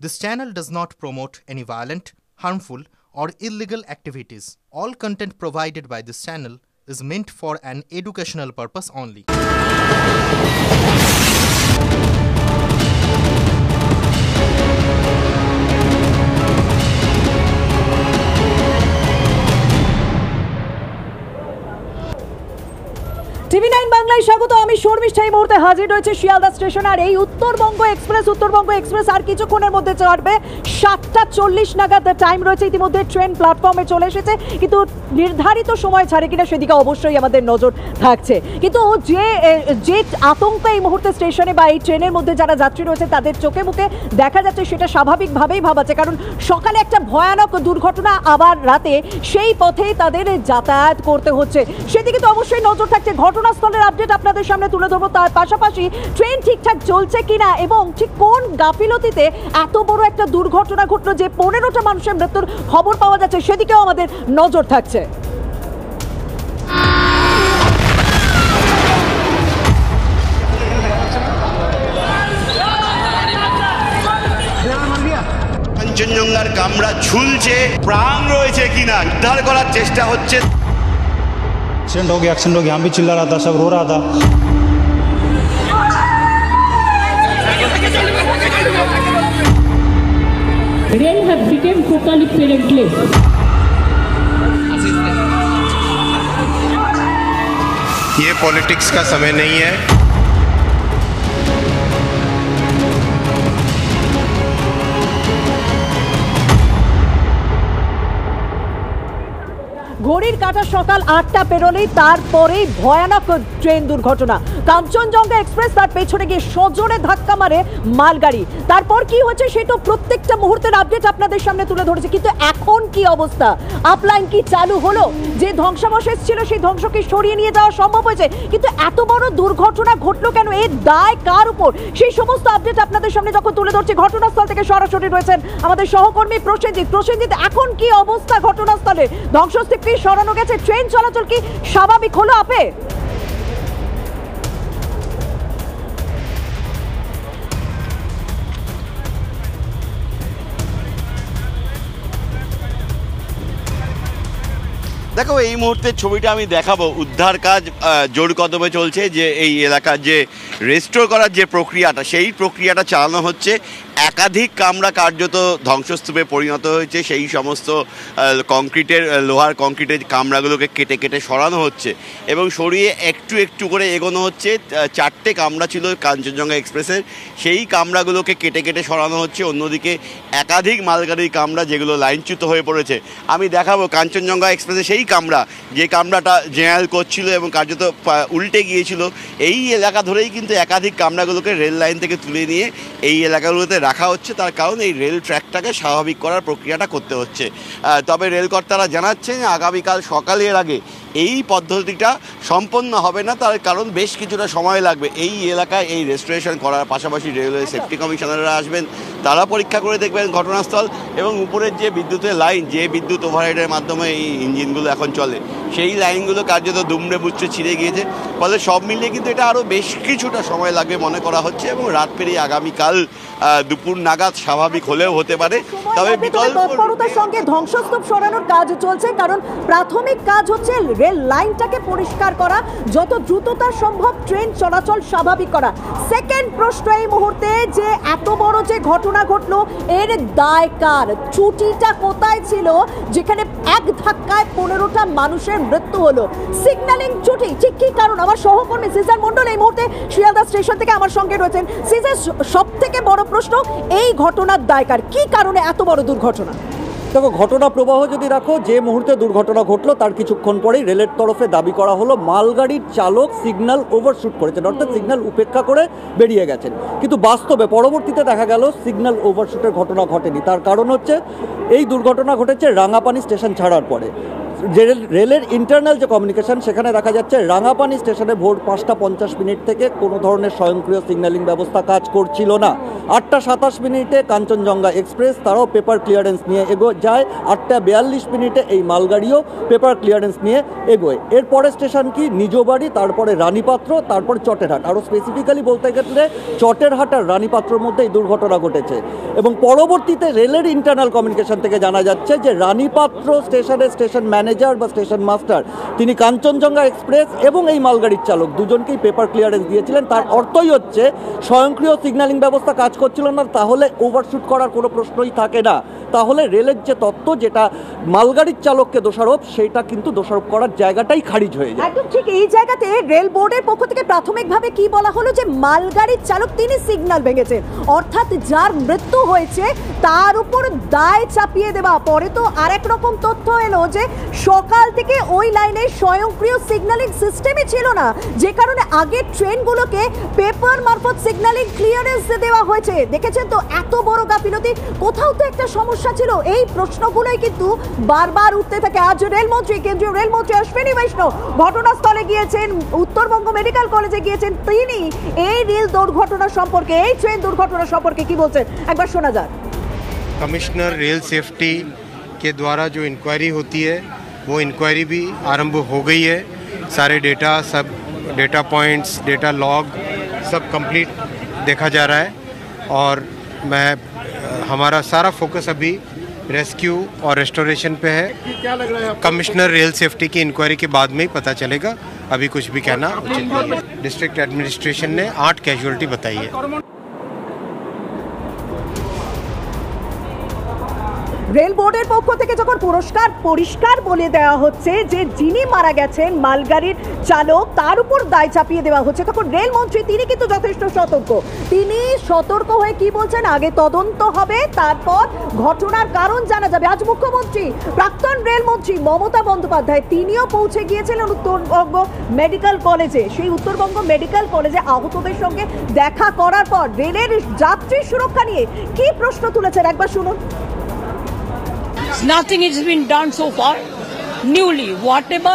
This channel does not promote any violent, harmful, or illegal activities. All content provided by this channel is meant for an educational purpose only. টিভি9 বাংলায় স্বাগত। আমি শর্মিষ্ঠা এই মুহূর্তে হাজির রয়েছে Sealdah station. আর এই Uttarbanga express আর কিছুক্ষণের মধ্যে ছাড়বে। 7:40 নাগাদ টাইম রয়েছে। ইতিমধ্যে ট্রেন প্ল্যাটফর্মে চলে এসেছে, কিন্তু নির্ধারিত সময় ছাড়ে কিনা সেদিকে অবশ্যই আমাদের নজর থাকছে। কিন্তু যে আতঙ্ক এই মুহূর্তে স্টেশনে বা এই ট্রেনের মধ্যে যারা যাত্রী রয়েছে তাদের চোখে মুখে দেখা যাচ্ছে, সেটা স্বাভাবিকভাবেই ভাবাচ্ছে। কারণ সকালে একটা ভয়ানক দুর্ঘটনা, আবার রাতে সেই পথেই তাদের যাতায়াত করতে হচ্ছে। সেদিকে তো অবশ্যই নজর থাকছে। ঘটনাস্থলের আপডেট আপনাদের সামনে তুলে ধরবো। তার পাশাপাশি ট্রেন ঠিকঠাক চলছে কিনা এবং ঠিক কোন গাফিলতিতে এত বড় একটা দুর্ঘটনা ঘটলো যে 15টা মানুষের মৃত্যুর খবর পাওয়া যাচ্ছে, সেদিকেও আমাদের নজর থাকছে। কাঞ্চনজঙ্ঘার কামরা ঝুলছে, প্রাণ রয়েছে কিনা উদ্ধার করার চেষ্টা হচ্ছে। एक्सीडेंट हो गया, हम भी चिल्ला रहा था, सब रो रहा था। Rail have become totally parentless. ये पॉलिटिक्स का समय नहीं है। ঘড়ির কাঁটা সকাল 8টা পেরোলেই তারপরেই ভয়ানক ট্রেন দুর্ঘটনা। কাঞ্চনজঙ্ঘা এক্সপ্রেস, তার পেছনে গিয়ে সজোরে ধাক্কা মারে মালগাড়ি। তারপর কি হচ্ছে সে তো প্রত্যেকটা মুহূর্তের আপডেট আপনাদের সামনে তুলে ধরেছে। কিন্তু এখন কি অবস্থা? আপলাইন কি চালু হলো? যে ধ্বংসাবশেষ ছিল সেই ধ্বংসকে সরিয়ে নিয়ে যাওয়া সম্ভব হয়েছে, কিন্তু এত বড় দুর্ঘটনা ঘটলো কেন? এর দায় কার উপর? সেই সমস্ত আপডেট আপনাদের সামনে যখন তুলে ধরছে, ঘটনাস্থল থেকে সরাসরি রয়েছেন আমাদের সহকর্মী প্রসেনজিৎ। এখন কি অবস্থা ঘটনাস্থলে? ধ্বংসস্তূপ সরানো গেছে? ট্রেন চলাচল কি স্বাভাবিক হলো আপে? দেখো, এই মুহূর্তের ছবিটা আমি দেখাবো। উদ্ধার কাজ জোর কদমে চলছে। যে এই এলাকার যে রেস্টোর করার যে প্রক্রিয়াটা, সেই প্রক্রিয়াটা চালানো হচ্ছে। একাধিক কামরা কার্যত ধ্বংসস্তূপে পরিণত হয়েছে। সেই সমস্ত লোহার কংক্রিটের কামরাগুলোকে কেটে কেটে সরানো হচ্ছে এবং সরিয়ে একটু একটু করে এগোনো হচ্ছে। 4টে কামরা ছিল কাঞ্চনজঙ্ঘা এক্সপ্রেসের, সেই কামরাগুলোকে কেটে কেটে সরানো হচ্ছে। অন্যদিকে একাধিক মালগাড়ির কামরা যেগুলো লাইনচ্যুত হয়ে পড়েছে। আমি দেখাবো কাঞ্চনজঙ্ঘা এক্সপ্রেসের সেই কামরা, যে কামরাটা জেনারেল কোচ ছিল এবং কার্যত উল্টে গিয়েছিল। এই এলাকা ধরেই কিন্তু একাধিক কামরাগুলোকে রেল লাইন থেকে তুলে নিয়ে এই এলাকাগুলোতে রাখা হচ্ছে। তার কারণ এই রেল ট্র্যাকটাকে স্বাভাবিক করার প্রক্রিয়াটা করতে হচ্ছে। তবে রেলকর্তারা জানাচ্ছেন আগামীকাল সকালের আগে এই পদ্ধতিটা সম্পন্ন হবে না, তার কারণ বেশ কিছুটা সময় লাগবে। এই এলাকায় এই রেস্টোরেশন করার পাশাপাশি রেলওয়ে সেফটি কমিশনাররা আসবেন, তারা পরীক্ষা করে দেখবেন ঘটনাস্থল এবং উপরের যে বিদ্যুতের লাইন, যে বিদ্যুৎ ওভারহেডের মাধ্যমে এই ইঞ্জিনগুলো এখন চলে, সেই লাইনগুলো কার্যত দুমড়ে মুচড়ে ছিঁড়ে গিয়েছে। ফলে সব মিলিয়ে কিন্তু এটা আরও বেশ কিছুটা সময় লাগবে মনে করা হচ্ছে এবং রাত পেরিয়ে আগামীকাল দুপুর নাগাদ স্বাভাবিক হলেও হতে পারে। তবে তৎপরতার সঙ্গে ধ্বংসস্তূপ সরানোর কাজ চলছে, কারণ প্রাথমিক কাজ হচ্ছে রেল লাইনটাকে পরিষ্কার করা, যত দ্রুততা সম্ভব ট্রেন চলাচল স্বাভাবিক করা। সেকেন্ড প্রশ্ন এই মুহূর্তে, যে এত বড় যে ঘটনা ঘটলো এর দায় কার? ছুটিটা কোথায় ছিল যেখানে এক ধাক্কায় 15টা মানুষের মৃত্যু হলো? সিগন্যালিং ছুটি, ঠিক কি কারণ? আমার সহকর্মী সিজার মন্ডল এই মুহূর্তে শিয়ালদা স্টেশন থেকে আমার সঙ্গে রয়েছেন। সিজার, সব থেকে বড় প্রশ্ন, এই ঘটনার দায় কার? কি কারণে এত বড় দুর্ঘটনা? দেখো, ঘটনা প্রবাহ যদি রাখো, যে মুহূর্তে দুর্ঘটনা ঘটলো তার কিছুক্ষণ পরেই রেলের তরফে দাবি করা হলো মালগাড়ির চালক সিগন্যাল ওভারশুট করেছেন, অর্থাৎ সিগন্যাল উপেক্ষা করে বেরিয়ে গেছেন। কিন্তু বাস্তবে পরবর্তীতে দেখা গেল সিগন্যাল ওভারশুটের ঘটনা ঘটেনি। তার কারণ হচ্ছে এই দুর্ঘটনা ঘটেছে রাঙাপানি স্টেশন ছাড়ার পরে। রেলের ইন্টারনাল যে কমিউনিকেশন সেখানে দেখা যাচ্ছে রাঙাপানি স্টেশনে ভোর 5:50 থেকে কোনো ধরনের স্বয়ংক্রিয় সিগন্যালিং ব্যবস্থা কাজ করছিল না। 8:27 কাঞ্চনজঙ্ঘা এক্সপ্রেস তারাও পেপার ক্লিয়ারেন্স নিয়ে যায়। 8:42 এই মালগাড়িও পেপার ক্লিয়ারেন্স নিয়ে এগোয়। এরপরে স্টেশন কি নিজ বাড়ি, তারপরে রানীপাত্র, তারপর চটেরহাট। আরও স্পেসিফিক্যালি বলতে গেলে চটেরহাট আর রানীপাত্রর মধ্যে এই দুর্ঘটনা ঘটেছে। এবং পরবর্তীতে রেলের ইন্টারনাল কমিউনিকেশন থেকে জানা যাচ্ছে যে রানীপাত্র স্টেশনের স্টেশন ম্যানেজার বা স্টেশন মাস্টার তিনি কাঞ্চনজঙ্ঘা এক্সপ্রেস এবং এই মালগাড়ির চালক দুজনকেই পেপার ক্লিয়ারেন্স দিয়েছিলেন। তার অর্থই হচ্ছে স্বয়ংক্রিয় সিগন্যালিং ব্যবস্থা কাজ করছিল না, তাহলে ওভারশুট করার কোনো প্রশ্নই থাকে না। তাহলে রেলের যে তত্ত্ব যেটা মালগাড়ির চালককে দোষারোপ, সেটা কিন্তু দোষারোপ করার জায়গাটাই খারিজ হয়ে যায়। একদম ঠিক। এই জায়গাতে রেল বোর্ডের পক্ষ থেকে প্রাথমিকভাবে কি বলা হলো যে মালগাড়ির চালক তিনি সিগন্যাল ভেঙেছেন, অর্থাৎ যার মৃত্যু হয়েছে তার উপর দায় চাপিয়ে দেওয়া। পরে তো আরেক রকম তথ্য এলো যে সকাল থেকে ওই লাইনে স্বয়ংক্রিয় সিগন্যালিং সিস্টেমই ছিল না, যে কারণে আগের ট্রেনগুলোকে পেপার মারফত সিগন্যালিং ক্লিয়ারেন্স দেওয়া হয়েছে। দেখেছেন তো এত বড় গাফিলতি, কোথাও তো একটা সমস্যা ছিল। এই প্রশ্নগুলোই কিন্তু বারবার উঠতে থাকে। আজ রেলমন্ত্রী, কেন্দ্রীয় রেলমন্ত্রী অশ্বিনী বৈষ্ণব ঘটনাস্থলে গিয়েছেন, উত্তরবঙ্গ মেডিকেল কলেজে গিয়েছেন। তিনি এই রেল দুর্ঘটনা সম্পর্কে, এই ট্রেন দুর্ঘটনা সম্পর্কে কি বলছেন একবার শোনা যাক। कमिश्नर रेल सेफ्टी के द्वारा जो इंक्वायरी होती है वो इंक्वायरी भी आरंभ हो गई है। सारे डेटा, सब डेटा पॉइंट्स, डेटा लॉग सब कंप्लीट देखा जा रहा है और हमारा सारा फोकस अभी रेस्क्यू और रेस्टोरेशन पे है। क्या लग रहा है? कमिश्नर रेल सेफ्टी की इंक्वायरी के बाद में ही पता चलेगा, अभी कुछ भी कहना उचित नहीं है। डिस्ट्रिक्ट एडमिनिस्ट्रेशन ने 8 कैजुअलिटी बताई है। রেল বোর্ডের পক্ষ থেকে যখন পরিষ্কার বলে দেওয়া হচ্ছে যে যিনি মারা গেছেন মালগাড়ির চালক, তার উপর দায় চাপিয়ে দেওয়া হচ্ছে, তখন রেলমন্ত্রী তিনি কিন্তু যথেষ্ট সতর্ক। তিনি সতর্ক হয়ে কি বলছেন, আগে তদন্ত হবে, তারপর ঘটনার কারণ জানা যাবে। আজ মুখ্যমন্ত্রী, প্রাক্তন রেলমন্ত্রী মমতা বন্দ্যোপাধ্যায় তিনিও পৌঁছে গিয়েছিলেন উত্তরবঙ্গ মেডিকেল কলেজে। সেই উত্তরবঙ্গ মেডিকেল কলেজে আহতদের সঙ্গে দেখা করার পর রেলের যাত্রী সুরক্ষা নিয়ে কি প্রশ্ন তুলেছেন একবার শুনুন। Nothing has been done so far. Newly, whatever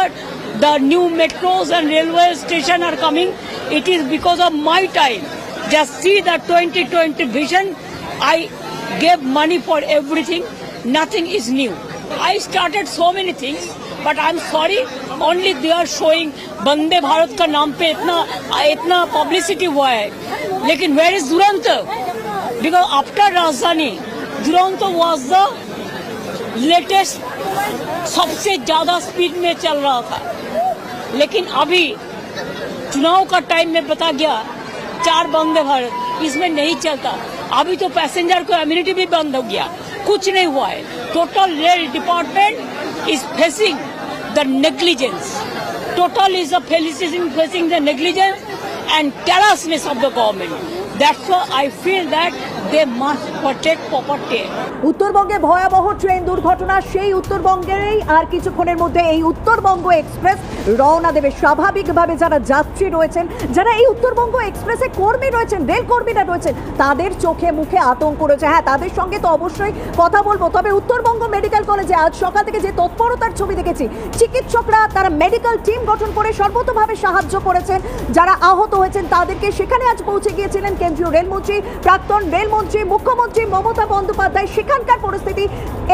the new metros and railway station are coming, it is because of my time. Just see the 2020 vision. I gave money for everything. Nothing is new. I started so many things, but I'm sorry, only they are showing Vande Bharat का नाम पे इतना publicity हुआ है. लेकिन where is Duronto? Because after Rajdhani, Duronto was the latest सबसे ज्यादा speed में चल रहा था, लेकिन अभी चुनाव का टाइम में पता गया 4 वंदे भारत इसमें नहीं चलता। अभी तो पैसेंजर को एम्यूनिटी भी बंद हो गया, कुछ नहीं हुआ है। Total rail department is facing the negligence, total is facing the negligence and carelessness of the government. That's why I feel that they must protect property. উত্তরবঙ্গে ভয়াবহ ট্রেন দুর্ঘটনা, সেই উত্তরবঙ্গেরই আর কিছুক্ষণের মধ্যে এই উত্তরবঙ্গ এক্সপ্রেস রওনা দেবে। স্বাভাবিকভাবে যারা যাত্রী রয়েছেন, যারা এই উত্তরবঙ্গ এক্সপ্রেসে কর্মী রয়েছেন, রেল কর্মীরা রয়েছেন, তাদের চোখে মুখে আতঙ্ক রয়েছে। হ্যাঁ, তাদের সঙ্গে তো অবশ্যই কথা বলবো। তবে উত্তরবঙ্গ মেডিকেল কলেজে আজ সকাল থেকে যে তৎপরতার ছবি দেখেছি, চিকিৎসকরা তারা মেডিকেল টিম গঠন করে সর্বতোভাবে সাহায্য করেছেন। যারা আহত হয়েছেন তাদেরকে সেখানে আজ পৌঁছে গিয়েছিলেন কেন্দ্রীয় রেলমন্ত্রী, প্রাক্তন রেলমন্ত্রী, মুখ্যমন্ত্রী মমতা বন্দ্যোপাধ্যায়। সেখানকার পরিস্থিতি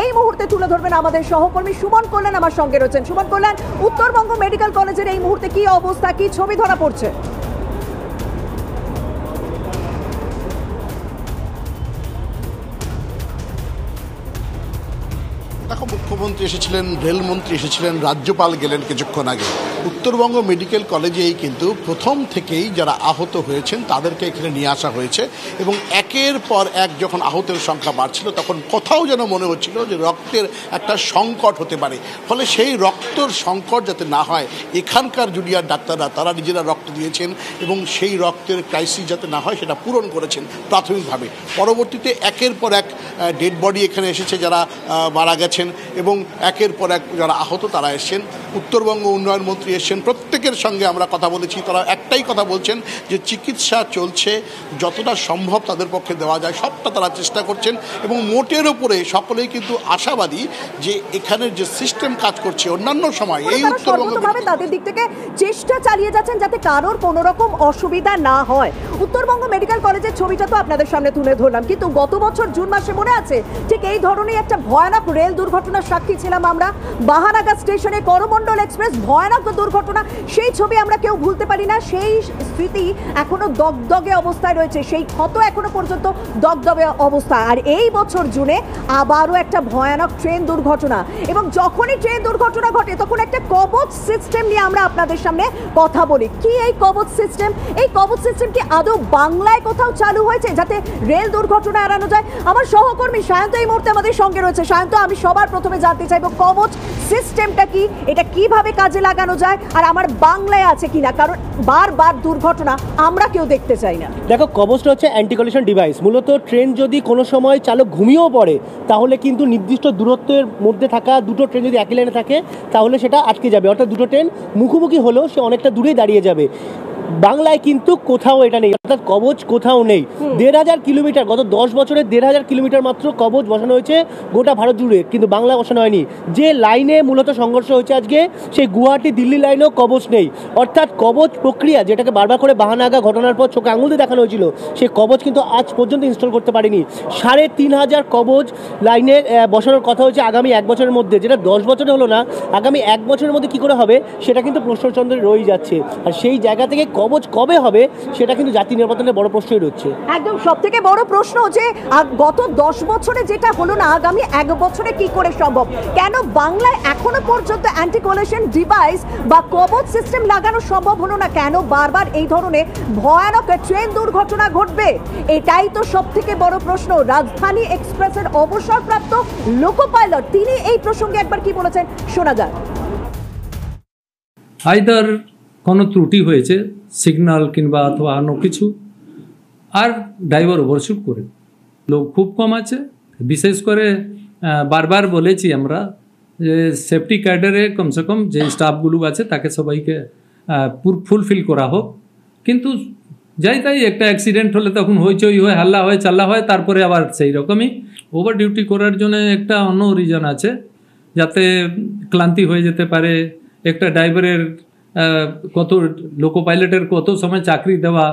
এই মুহূর্তে তুলে ধরবেন আমাদের সহকর্মী সুমন কল্যাণ আমার সঙ্গে রয়েছেন। সুমন কল্যাণ, উত্তরবঙ্গ মেডিকেল কলেজের এই মুহূর্তে কি অবস্থা, কি ছবি ধরা পড়ছে? দেখো, মুখ্যমন্ত্রী এসেছিলেন, রেলমন্ত্রী এসেছিলেন, রাজ্যপাল গেলেন কিছুক্ষণ আগে। উত্তরবঙ্গ মেডিকেল কলেজেই কিন্তু প্রথম থেকেই যারা আহত হয়েছেন তাদেরকে এখানে নিয়ে আসা হয়েছে এবং একের পর এক যখন আহতের সংখ্যা বাড়ছিল তখন কোথাও যেন মনে হচ্ছিল যে রক্তের একটা সংকট হতে পারে। ফলে সেই রক্তের সংকট যাতে না হয়, এখানকার জুনিয়র ডাক্তাররা তারা নিজেরা রক্ত দিয়েছেন এবং সেই রক্তের ক্রাইসিস যাতে না হয় সেটা পূরণ করেছেন প্রাথমিকভাবে। পরবর্তীতে একের পর এক ডেড বডি এখানে এসেছে যারা মারা গেছেন এবং একের পর এক যারা আহত তারা এসেছেন। উত্তরবঙ্গ উন্নয়ন মন্ত্রী এসেছেন, প্রত্যেকের সঙ্গে আমরা কথা বলেছি। তারা এক একটাই কথা বলছেন যে চিকিৎসা চলছে, যতটা সম্ভব তাদের পক্ষে দেওয়া যায় সবটা তারা চেষ্টা করছেন এবং মোটের ওপরে সকলেই কিন্তু আশাবাদী যে এখানের যে সিস্টেম কাজ করছে অন্যান্য সময় এই উত্তরবঙ্গে তাদের দিক থেকে চেষ্টা চালিয়ে যাচ্ছেন যাতে কারোর কোনো রকম অসুবিধা না হয়। উত্তরবঙ্গ মেডিকেল কলেজের ছবিটা তো আপনাদের সামনে তুলে ধরলাম, কিন্তু গত বছর জুন মাসে মনে আছে ঠিক এই ধরনের একটা ভয়ানক রেল দুর্ঘটনার সাক্ষী ছিলাম আমরা। বাহানাগা স্টেশনে করমণ্ডল এক্সপ্রেস ভয়ানক দুর্ঘটনা, সেই ছবি আমরা কেউ ভুলতে পারি না। সেই স্মৃতি এখনো দগদগে অবস্থায় রয়েছে, সেই ক্ষত এখনো পর্যন্ত দগদগে অবস্থা। আর এই বছর জুনে আবারও একটা ভয়ানক ট্রেন দুর্ঘটনা, এবং যখনই ট্রেন দুর্ঘটনা ঘটে তখন একটা কবচ সিস্টেম নিয়ে আমরা আপনাদের সামনে কথা বলি। কি এই কবচ সিস্টেম? এই কবচ সিস্টেম কি আদৌ বাংলায় কোথাও চালু হয়েছে যাতে রেল দুর্ঘটনা এড়ানো যায়? আমার সহকর্মী সায়ন্ত এই মুহূর্তে আমাদের সঙ্গে রয়েছে। সায়ন্ত, আমি সবার প্রথমে জানতে চাইবো কবচ সিস্টেমটা কি, এটা কিভাবে কাজে লাগানো যায়, আর আমার বাংলায় আছে কিনা, কারণ বারবার দুর্ঘটনা আমরা কেউ দেখতে চাই না। দেখো, কবচটা হচ্ছে অ্যান্টি কলিশন ডিভাইস। মূলত ট্রেন যদি কোনো সময় চালক ঘুমিয়েও পড়ে তাহলে কিন্তু নির্দিষ্ট দূরত্বের মধ্যে থাকা দুটো ট্রেন যদি একই লাইনে থাকে তাহলে সেটা আটকে যাবে, অর্থাৎ দুটো ট্রেন মুখোমুখি হলেও সে অনেকটা দূরেই দাঁড়িয়ে যাবে। বাংলায় কিন্তু কোথাও এটা নেই, অর্থাৎ কবচ কোথাও নেই। ১,৫০০ কিলোমিটার, গত 10 বছরে ১,৫০০ কিলোমিটার মাত্র কবচ বসানো হয়েছে গোটা ভারত জুড়ে, কিন্তু বাংলায় বসানো হয়নি। যে লাইনে মূলত সংঘর্ষ হয়েছে আজকে, সেই গুয়াহাটি দিল্লি লাইনেও কবচ নেই। অর্থাৎ কবচ প্রক্রিয়া, যেটাকে বারবার করে বাহানাগা ঘটনার পর চোখে আঙুল দিয়ে দেখানো হয়েছিল, সেই কবচ কিন্তু আজ পর্যন্ত ইনস্টল করতে পারেনি। ৩৫০০ কবচ লাইনে বসানোর কথা হয়েছে আগামী 1 বছরের মধ্যে, যেটা 10 বছরে হলো না, আগামী 1 বছরের মধ্যে কী করে হবে সেটা কিন্তু প্রশ্নচন্দ্রে রয়ে যাচ্ছে। আর সেই জায়গা থেকে কবচ কবে হবে সেটা কিন্তু জাতি নিরাপত্তার বড় প্রশ্নই রয়েছে। একদম সব থেকে বড় প্রশ্ন যে গত 10 বছরে যেটা হলো না, আগামী 1 বছরে কি করে সম্ভব? কেন বাংলায় এখনো পর্যন্ত অ্যান্টি কলিশন ডিভাইস বা কবচ সিস্টেম লাগানো সম্ভব হলো না? কেন বারবার এই ধরনের ভয়ানক ট্রেন দুর্ঘটনা ঘটবে? এটাই তো সব থেকে বড় প্রশ্ন। রাজধানী এক্সপ্রেসের অবসরপ্রাপ্ত লোকো পাইলট তিনি এই প্রসঙ্গে একবার কি বলেছেন শোনা যাক। আইদার কোনো ত্রুটি হয়েছে সিগন্যাল কিংবা অথবা অন্য কিছু, আর ড্রাইভার ওভারশুট করে। লোক খুব কম আছে, বিশেষ করে বারবার বলেছি আমরা যে সেফটি ক্যাডারে কমসে কম যে স্টাফগুলো আছে তাকে সবাইকে ফুলফিল করা হোক। কিন্তু যাই তাই একটা অ্যাক্সিডেন্ট হলে তখন হইচই হয়, হাল্লা হয়, চাল্লা হয়, তারপরে আবার সেই রকমই ওভার ডিউটি করার জন্য একটা অন্য রিজন আছে, যাতে ক্লান্তি হয়ে যেতে পারে। একটা ড্রাইভারের কত লোকো পাইলটের কত সময় চাকরি দেওয়া,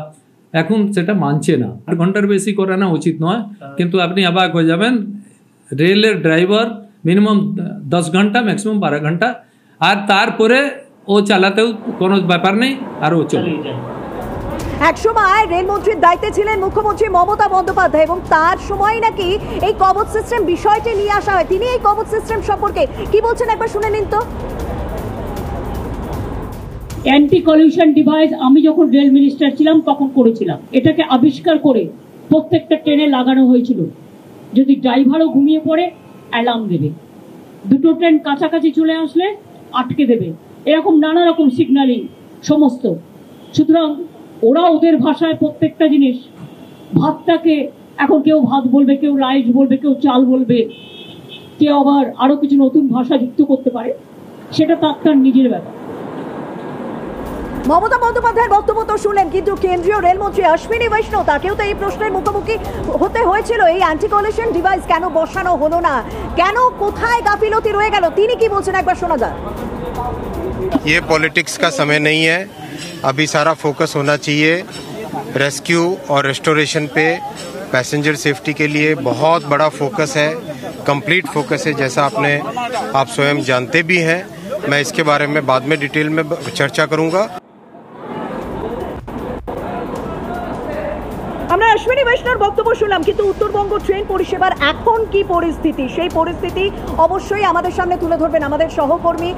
এখন সেটা মানছে না। 8 ঘন্টার বেশি করানো উচিত নয়, কিন্তু আপনি অবাক হয়ে যাবেন রেলের ড্রাইভার মিনিমাম 10 ঘন্টা, ম্যাক্সিমাম 12 ঘন্টা, আর তারপরে ও চালাতেও কোনো ব্যাপার নেই, আর ও চলে যায়। একসময় রেলমন্ত্রীর দায়িত্বে ছিলেন মুখ্যমন্ত্রী মমতা বন্দ্যোপাধ্যায়, এবং তার সময় নাকি এই কবচ সিস্টেম বিষয়টি নিয়ে আসা হয়। তিনি এই কবচ সিস্টেম সম্পর্কে কি বলছেন একবার শুনে নিন তো। অ্যান্টি কলিউশন ডিভাইস আমি যখন রেল মিনিস্টার ছিলাম তখন করেছিলাম। এটাকে আবিষ্কার করে প্রত্যেকটা ট্রেনে লাগানো হয়েছিল, যদি ড্রাইভারও ঘুমিয়ে পড়ে অ্যালার্ম দেবে, দুটো ট্রেন কাছাকাছি চলে আসলে আটকে দেবে, এরকম নানা রকম সিগন্যালিং সমস্ত। সুতরাং ওরা ওদের ভাষায় প্রত্যেকটা জিনিস, ভাতটাকে এখন কেউ ভাত বলবে, কেউ রাইস বলবে, কেউ চাল বলবে, কেউ আবার আরো কিছু নতুন ভাষা যুক্ত করতে পারে, সেটা তার নিজের ব্যাপার। মমতা বন্দ্যোপাধ্যায়ের বক্তব্য তো শুনলেন, কিন্তু কেন্দ্রীয় রেলমন্ত্রী অশ্বিনী বৈষ্ণব তাকেও তো এই প্রশ্নের মুখোমুখি হতে হয়েছিল। এই অ্যান্টি কলিশন ডিভাইস কেন বসানো হলো না, কেন কোথায় গাফিলতি রয়ে গেল, তিনি কি বলছেন একবার শোনা যাক। ये पॉलिटिक्स का समय नहीं है, अभी सारा फोकस होना चाहिए रेस्क्यू और रेस्टोरेशन पे। पैसेंजर सेफ्टी के लिए बहुत बड़ा फोकस है, कंप्लीट फोकस है, जैसा आप स्वयं जानते भी हैं। मैं इसके बारे में बाद में डिटेल में चर्चा करूंगा। আমরা অশ্বিনী বৈষ্ণব বক্তব্য শুনলাম, কিন্তু উত্তরবঙ্গ ট্রেন পরিষেবার এখন কি পরিস্থিতি, সেই পরিস্থিতি অবশ্যই আমাদের সামনে তুলে ধরবেন আমাদের সহকর্মী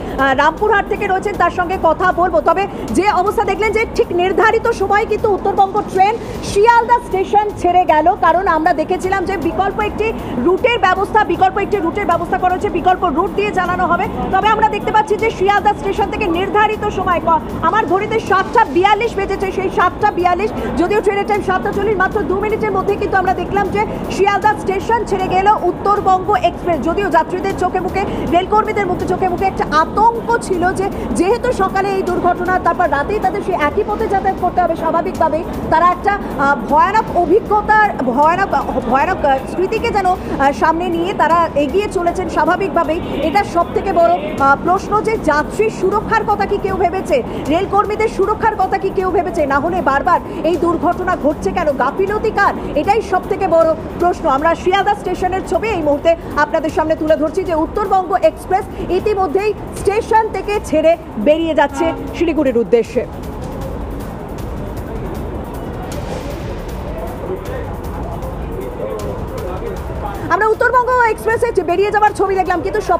রামপুরহাট থেকে রয়েছেন, তার সঙ্গে কথা বলবো। তবে যে অবস্থা দেখলেন যে ঠিক নির্ধারিত সময় কিন্তু উত্তরবঙ্গ ট্রেন শিয়ালদা স্টেশন ছেড়ে গেল, কারণ আমরা দেখেছিলাম যে বিকল্প একটি রুটের ব্যবস্থা করা হয়েছে, বিকল্প রুট দিয়ে চালানো হবে। তবে আমরা দেখতে পাচ্ছি যে শিয়ালদা স্টেশন থেকে নির্ধারিত সময়, আমার ঘড়িতে 7টা 42 বেজেছে, সেই 7টা 42, যদিও ট্রেনের টাইম 7টা 40, মাত্র 2 মিনিটের মধ্যে কিন্তু আমরা দেখলাম যে শিয়ালদা স্টেশন ছেড়ে গেল উত্তরবঙ্গ এক্সপ্রেস। যদিও যাত্রীদের চোখে মুখে, রেলকর্মীদের মুখে চোখে মুখে একটা আতঙ্ক ছিল যে যেহেতু সকালে এই দুর্ঘটনা, তারপর রাতেই তাদের সেই একই পথে যাতায়াত করতে হবে, স্বাভাবিকভাবেই তারা একটা ভয়ানক অভিজ্ঞতার ভয়ানক স্মৃতিকে যেন সামনে নিয়ে তারা এগিয়ে চলেছেন স্বাভাবিকভাবেই। এটা সব থেকে বড় প্রশ্ন যে যাত্রীর সুরক্ষার কথা কি কেউ ভেবেছে, রেলকর্মীদের সুরক্ষার কথা কি কেউ ভেবেছে, না হলে বারবার এই দুর্ঘটনা ঘটছে কেন, গাফিলতি কার, এটাই সব থেকে বড় প্রশ্ন। আমরা শিয়ালদা স্টেশনের ছবি এই মুহূর্তে আপনাদের সামনে তুলে ধরছি যে উত্তরবঙ্গ এক্সপ্রেস ইতিমধ্যেই স্টেশন থেকে ছেড়ে বেরিয়ে যাচ্ছে শিলিগুড়ির উদ্দেশ্যে। আমরা উত্তরবঙ্গ এক্সপ্রেসে বেরিয়ে যাওয়ার ছবি দেখলাম, কিন্তু সব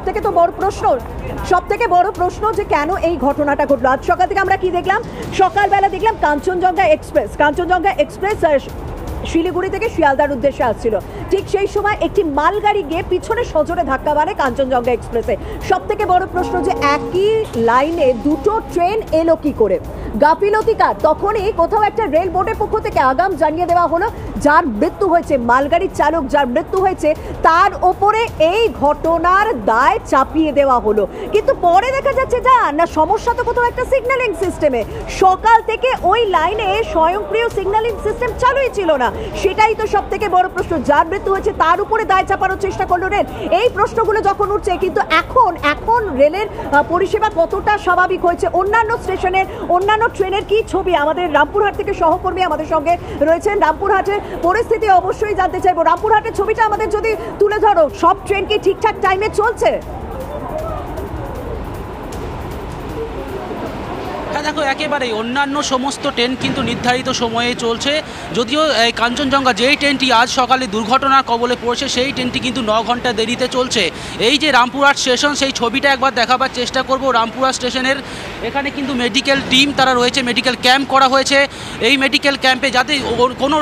থেকে বড় প্রশ্ন যে কেন এই ঘটনাটা ঘটলো। আজ সকাল থেকে আমরা কি দেখলাম, সকালবেলা দেখলাম কাঞ্চনজঙ্ঘা এক্সপ্রেস শিলিগুড়ি থেকে শিয়ালদার উদ্দেশ্যে আসছিল। ঠিক সেই সময় একটি মালগাড়ি গিয়ে পিছনে সজোরে ধাক্কা মারে কাঞ্চনজঙ্ঘা এক্সপ্রেসে। সব থেকে বড় প্রশ্ন যে একই লাইনে দুটো ট্রেন এলো কি করে, গাফিলতি কার? তখনই কোথাও একটা রেল বোর্ডের পক্ষ থেকে আগাম জানিয়ে দেওয়া হলো যার মৃত্যু হয়েছে, মালগাড়ির চালক যার মৃত্যু হয়েছে, তার ওপরে এই ঘটনার দায় চাপিয়ে দেওয়া হলো। কিন্তু পরে দেখা যাচ্ছে না, সমস্যা তো কোথাও একটা সিগন্যালিং সিস্টেমে। সকাল থেকে ওই লাইনে স্বয়ংক্রিয় সিগন্যালিং সিস্টেম চালুই ছিল না। সেটাই তো সব থেকে বড় প্রশ্ন, যার মৃত্যু হয়েছে তার উপরে দায় চাপানোর চেষ্টা করলো রেল। এই প্রশ্নগুলো যখন উঠছে, কিন্তু এখন রেলের পরিষেবা কতটা স্বাভাবিক হয়েছে, অন্যান্য স্টেশনের অন্যান্য ট্রেনের কি ছবি? আমাদের রামপুরহাট থেকে সহকর্মী আমাদের সঙ্গে রয়েছেন, রামপুরহাটের পরিস্থিতি অবশ্যই জানতে চাইবো। রামপুরহাটের ছবিটা আমাদের যদি তুলে ধরো, সব ট্রেন কি ঠিকঠাক টাইমে চলছে? দেখো, একেবারেই অন্যান্য সমস্ত ট্রেন কিন্তু নির্ধারিত সময়ে চলছে। যদিও এই কাঞ্চনজঙ্ঘা যেই ট্রেনটি আজ সকালে দুর্ঘটনার কবলে পড়েছে, সেই ট্রেনটি কিন্তু 9 ঘন্টা দেরিতে চলছে। এই যে রামপুরহাট স্টেশন, সেই ছবিটা একবার দেখাবার চেষ্টা করব। রামপুরহাট স্টেশনের এখানে কিন্তু মেডিকেল টিম তারা রয়েছে, মেডিকেল ক্যাম্প করা হয়েছে। এই মেডিকেল ক্যাম্পে যাতে কোনো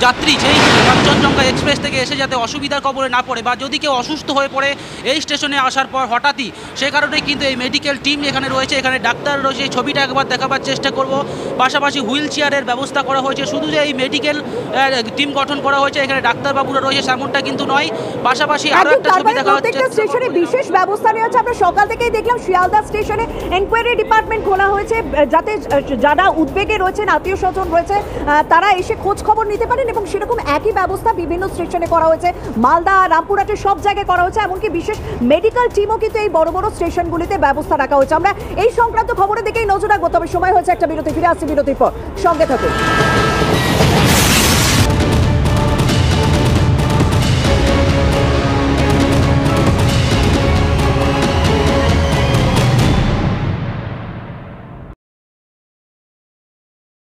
যাত্রী যেই কাঞ্চনজঙ্ঘা এক্সপ্রেস থেকে এসে যাতে অসুবিধার কবলে না পড়ে, বা যদি কেউ অসুস্থ হয়ে পড়ে এই স্টেশনে আসার পর হঠাৎই, সে কারণে কিন্তু এই মেডিকেল টিম এখানে রয়েছে, এখানে ডাক্তার রয়েছে। এই ছবিটা একবার দেখাবার চেষ্টা করব। পাশাপাশি হুইল চেয়ারের ব্যবস্থা করা হয়েছে। শুধু যে এই মেডিকেল টিম গঠন করা হয়েছে, এখানে ডাক্তারবাবুরা রয়েছে সেমনটা কিন্তু নয়। পাশাপাশি আরো একটা ছবি দেখা হচ্ছে, স্টেশনে বিশেষ ব্যবস্থা নেওয়া হচ্ছে। আমরা সকাল থেকেই দেখলাম শিয়ালদা স্টেশনে এনকোয়ারি ডিপার্টমেন্ট খোলা হয়েছে, যাতে যারা উদ্বেগে রয়েছেন, আত্মীয় স্বজন রয়েছে, তারা এসে খোঁজ খবর নিতে পারেন, এবং সেরকম একই ব্যবস্থা বিভিন্ন স্টেশনে করা হয়েছে। মালদা, রামপুরহাটের সব জায়গায় করা হয়েছে। এমনকি বিশেষ মেডিকেল টিমও কিন্তু এই বড় বড় স্টেশনগুলিতে ব্যবস্থা রাখা হয়েছে। আমরা এই সংক্রান্ত খবরের দিকেই নজর রাখবো। তবে সময় হয়েছে একটা বিরতি, ফিরে আসছি বিরতির পর, সঙ্গে থাকুন।